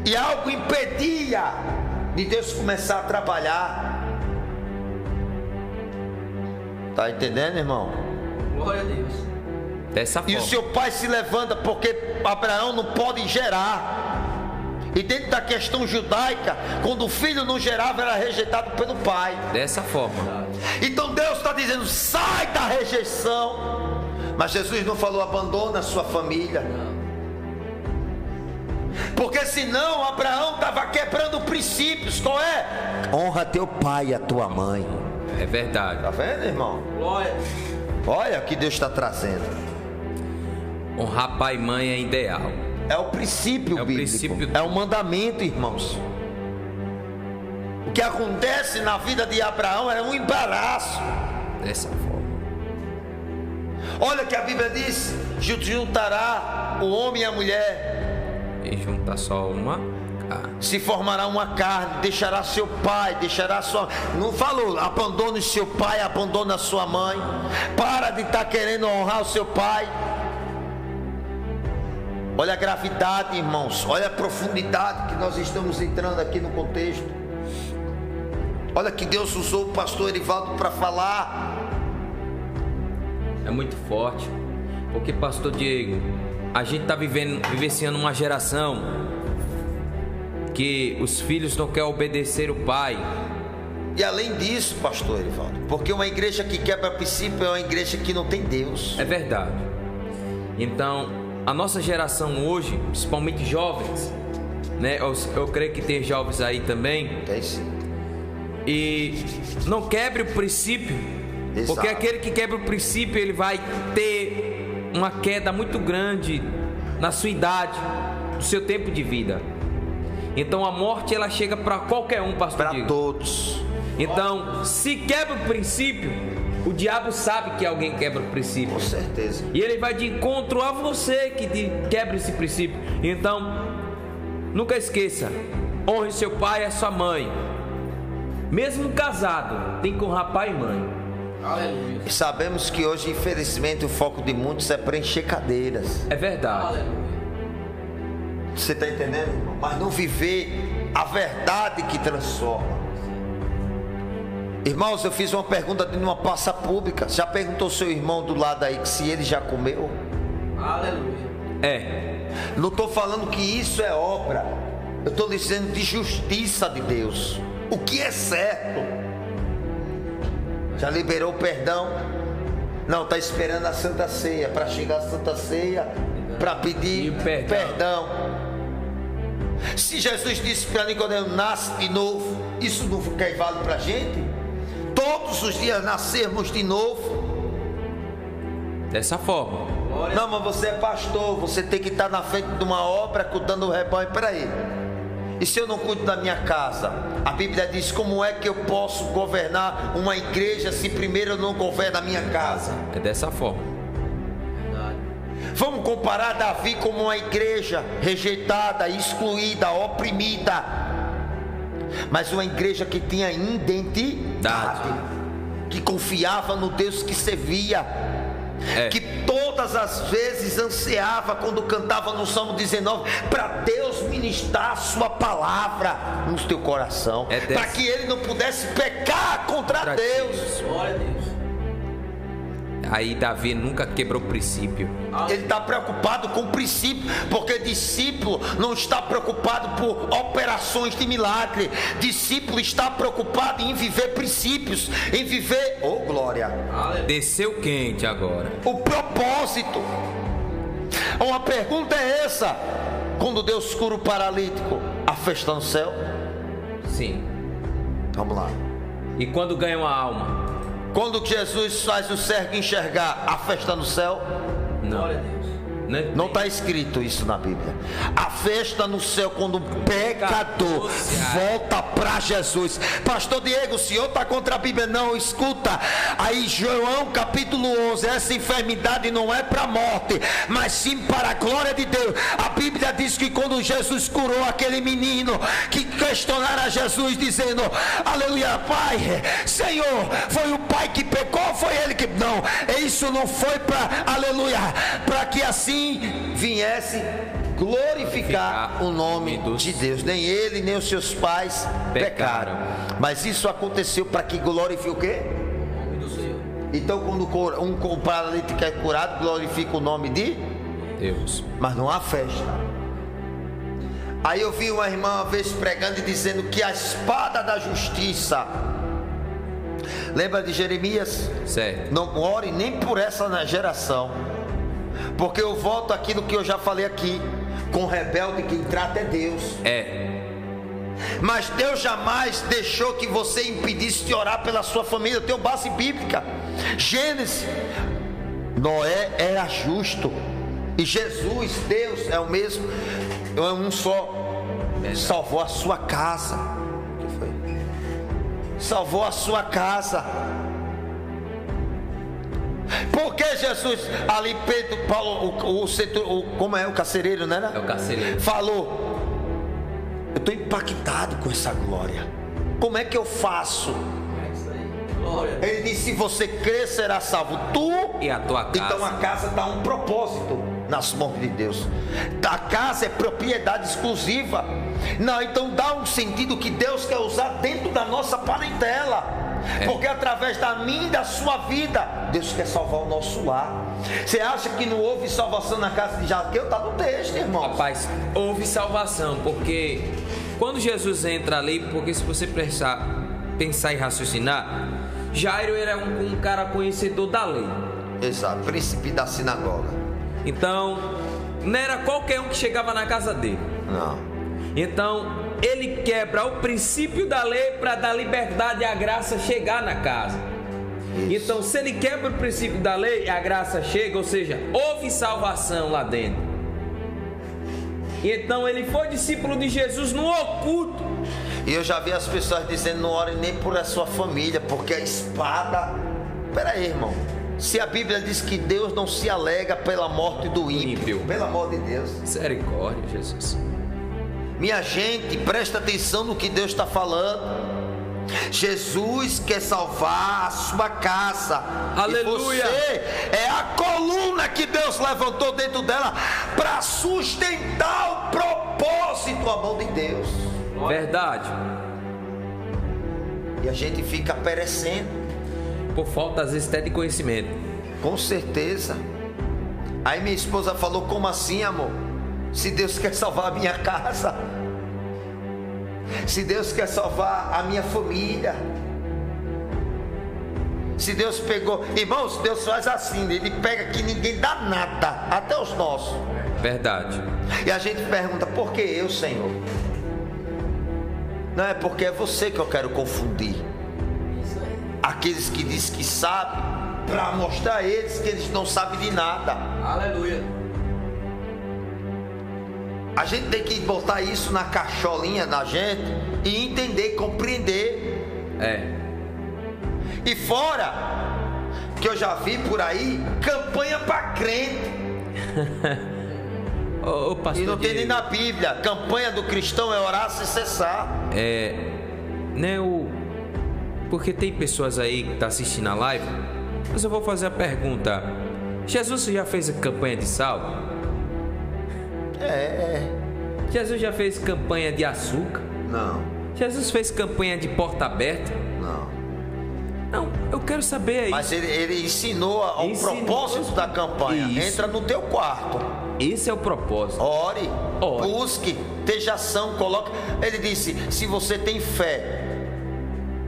E algo impedia de Deus começar a trabalhar. Tá entendendo, irmão? Glória a Deus. Dessa E forma. o seu pai se levanta porque Abraão não pode gerar. E dentro da questão judaica, quando o filho não gerava, era rejeitado pelo pai. Dessa forma. Então Deus está dizendo, sai da rejeição. Mas Jesus não falou, abandona a sua família. Porque senão Abraão estava quebrando princípios. Qual é? Honra teu pai e a tua mãe. É verdade. Tá vendo, irmão? Glória a Deus. Olha o que Deus está trazendo. Honrar pai e mãe é ideal. É o princípio É o bíblico. princípio. É o mandamento, irmãos. O que acontece na vida de Abraão era um embaraço. Dessa forma. Olha que a Bíblia diz: juntará o homem e a mulher, E junta só uma carne. se formará uma carne, deixará seu pai, deixará sua... Não falou, abandone seu pai, abandone a sua mãe. Para de estar querendo honrar o seu pai. Olha a gravidade, irmãos. Olha a profundidade que nós estamos entrando aqui no contexto. Olha que Deus usou o pastor Erivaldo para falar. É muito forte. Porque, pastor Diego, a gente está vivenciando uma geração que os filhos não querem obedecer o pai. E além disso, pastor Erivaldo, porque uma igreja que quebra princípio é uma igreja que não tem Deus. É verdade. Então, a nossa geração hoje, principalmente jovens, né? Eu creio que tem jovens aí também. Tem sim. E não quebre o princípio. Exato. Porque aquele que quebra o princípio, ele vai ter uma queda muito grande na sua idade, no seu tempo de vida. Então a morte, ela chega para qualquer um, pastor Para Diego. todos. Então, se quebra o princípio, o diabo sabe que alguém quebra o princípio. Com certeza. E ele vai de encontro a você que quebra esse princípio. Então, nunca esqueça: honre seu pai e a sua mãe. Mesmo casado, tem que honrar pai e mãe. Aleluia. E sabemos que hoje, infelizmente, o foco de muitos é preencher cadeiras. É verdade. Aleluia. Você está entendendo, irmão? Mas não viver a verdade que transforma. Irmãos, eu fiz uma pergunta de uma praça pública. Já perguntou ao seu irmão do lado aí que se ele já comeu? Aleluia. É. Não estou falando que isso é obra. Eu estou dizendo de justiça de Deus. O que é certo? Já liberou o perdão? Não, está esperando a Santa Ceia. Para chegar a Santa Ceia, para pedir perdão. Se Jesus disse para Nicodemo, nasce de novo, isso não vale para a gente? Todos os dias nascermos de novo? Dessa forma. Não, mas você é pastor, você tem que estar na frente de uma obra cuidando do rebanho. Peraí, e se eu não cuido da minha casa? A Bíblia diz: como é que eu posso governar uma igreja se primeiro eu não governo a minha casa? É dessa forma. Verdade. Vamos comparar Davi como uma igreja rejeitada, excluída, oprimida, mas uma igreja que tinha identidade, que confiava no Deus que servia. que todas as vezes ansiava quando cantava no Salmo 19 para Deus ministrar a sua palavra no teu coração, para que ele não pudesse pecar contra Deus. Glória a Deus. Aí Davi nunca quebrou princípio. Ele está preocupado com o princípio, porque discípulo não está preocupado por operações de milagre. Discípulo está preocupado em viver princípios, em viver, oh glória, Desceu quente agora. o propósito. Uma pergunta é essa: quando Deus cura o paralítico, a festa no céu? Sim. Vamos lá. E quando ganha uma alma? Quando Jesus faz o cego enxergar, a festa no céu? Não. Glória a Deus. Não está escrito isso na Bíblia. A festa no céu quando o pecador volta para Jesus. Pastor Diego, o senhor está contra a Bíblia? Não, escuta. Aí João capítulo 11, essa enfermidade não é para a morte, mas sim para a glória de Deus. A Bíblia diz que quando Jesus curou aquele menino que questionaram a Jesus dizendo, aleluia, Pai, Senhor, foi o pai que pecou ou foi ele que... Não, isso não foi para, aleluia, para que assim viesse glorificar o nome de Deus. Nem ele nem os seus pais pecaram, mas isso aconteceu para que glorifique o quê? O nome do Senhor. Então quando um paralítico é curado, glorifica o nome de Deus. Mas não há festa. Aí eu vi uma irmã uma vez pregando e dizendo que a espada da justiça, lembra de Jeremias? Certo. Não ore nem por essa geração, porque eu volto aquilo que eu já falei aqui: com rebelde quem trata é Deus. Mas Deus jamais deixou que você impedisse de orar pela sua família. Eu tenho base bíblica. Gênesis, Noé era justo, e Jesus, Deus é o mesmo, é um só. Salvou a sua casa. O que foi? Salvou a sua casa. Porque Jesus, ali Pedro, Paulo, como é o carcereiro, né? É o carcereiro. Falou: eu estou impactado com essa glória. Como é que eu faço? É isso aí. Glória. Ele disse: se você crer, será salvo tu E a tua casa. Então a casa dá um propósito nas mãos de Deus. A casa é propriedade exclusiva. Não, então dá um sentido que Deus quer usar dentro da nossa parentela. Porque através da minha e da sua vida, Deus quer salvar o nosso lar. Você acha que não houve salvação na casa de Zaqueu? Está no texto, irmão. Rapaz, houve salvação, porque quando Jesus entra ali, porque se você pensar e raciocinar, Jairo era um cara conhecedor da lei. Exato, príncipe da sinagoga. Então, não era qualquer um que chegava na casa dele. Não. Então, ele quebra o princípio da lei para dar liberdade e a graça chegar na casa. Isso. Então, se ele quebra o princípio da lei, a graça chega, ou seja, houve salvação lá dentro. E então ele foi discípulo de Jesus no oculto. E eu já vi as pessoas dizendo: não ore nem por a sua família, porque a espada... Espera aí, irmão. Se a Bíblia diz que Deus não se alega pela morte do ímpio, pelo amor de Deus. Misericórdia, Jesus. Minha gente, presta atenção no que Deus está falando. Jesus quer salvar a sua casa. Aleluia. E você é a coluna que Deus levantou dentro dela para sustentar o propósito, a mão de Deus. Verdade. E a gente fica perecendo. Por falta, às vezes, até de conhecimento. Com certeza. Aí minha esposa falou: como assim, amor? Se Deus quer salvar a minha casa, se Deus quer salvar a minha família, se Deus pegou... Irmãos, Deus faz assim, Ele pega que ninguém dá nada, até os nossos. Verdade. E a gente pergunta: por que eu, Senhor? Não é porque é você que eu quero confundir. Isso aí. Aqueles que dizem que sabem, para mostrar a eles que eles não sabem de nada. Aleluia. A gente tem que botar isso na cacholinha da gente e entender, compreender. E fora que eu já vi por aí campanha para crente. Ô, pastor E não tem nem Diego, na Bíblia. Campanha do cristão é orar sem cessar. né, porque tem pessoas aí que estão assistindo a live, mas eu vou fazer a pergunta: Jesus já fez campanha de sal? Jesus já fez campanha de açúcar? Não, Jesus fez campanha de porta aberta? não. Não, eu quero saber aí. Mas ele ensinou o Ensinou. propósito da campanha. Isso. Entra no teu quarto. Esse é o propósito. Ore, Ore. busque, esteja ação, coloque. Ele disse: se você tem fé,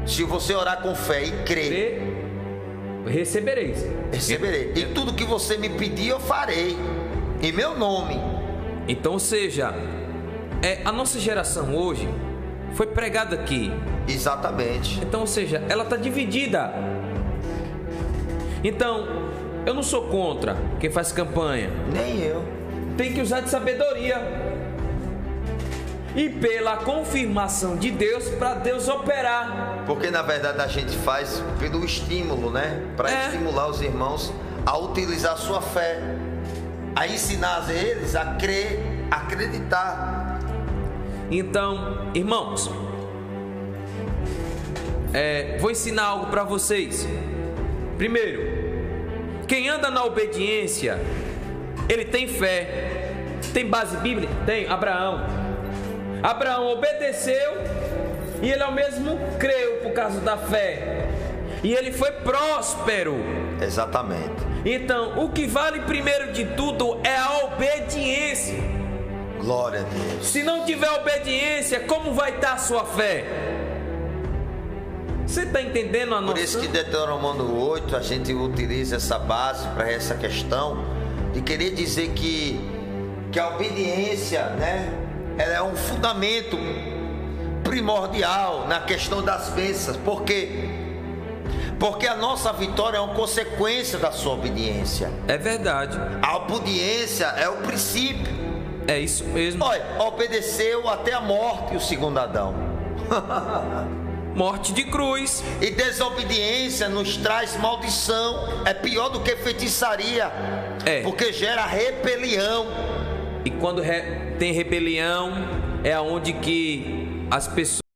se você orar com fé e crer, Recebereis. receberei. E tudo que você me pedir, eu farei. Em meu nome. Então, ou seja, a nossa geração hoje foi pregada aqui. Exatamente. Então, ou seja, ela está dividida. Então, eu não sou contra quem faz campanha. Nem eu. Tem que usar de sabedoria. E pela confirmação de Deus, para Deus operar. Porque na verdade a gente faz pelo estímulo, né? Para estimular os irmãos a utilizar a sua fé, a ensinar eles a crer, a acreditar. Então, irmãos, vou ensinar algo para vocês. Primeiro, quem anda na obediência, ele tem fé. Tem base bíblica? Tem. Abraão obedeceu e ele ao mesmo creu por causa da fé. E ele foi próspero. Exatamente. Então, o que vale primeiro de tudo é a obediência. Glória a Deus. Se não tiver obediência, como vai estar a sua fé? Você está entendendo a noção? Por isso que Deuteronômio 8 a gente utiliza essa base para essa questão de querer dizer que a obediência, né, ela é um fundamento primordial na questão das bênçãos. Por quê? Porque a nossa vitória é uma consequência da sua obediência. É verdade. A obediência é o princípio. É isso mesmo. Olha, obedeceu até a morte o segundo Adão. Morte de cruz. E desobediência nos traz maldição. É pior do que feitiçaria. Porque gera rebelião. E quando tem rebelião, é onde que as pessoas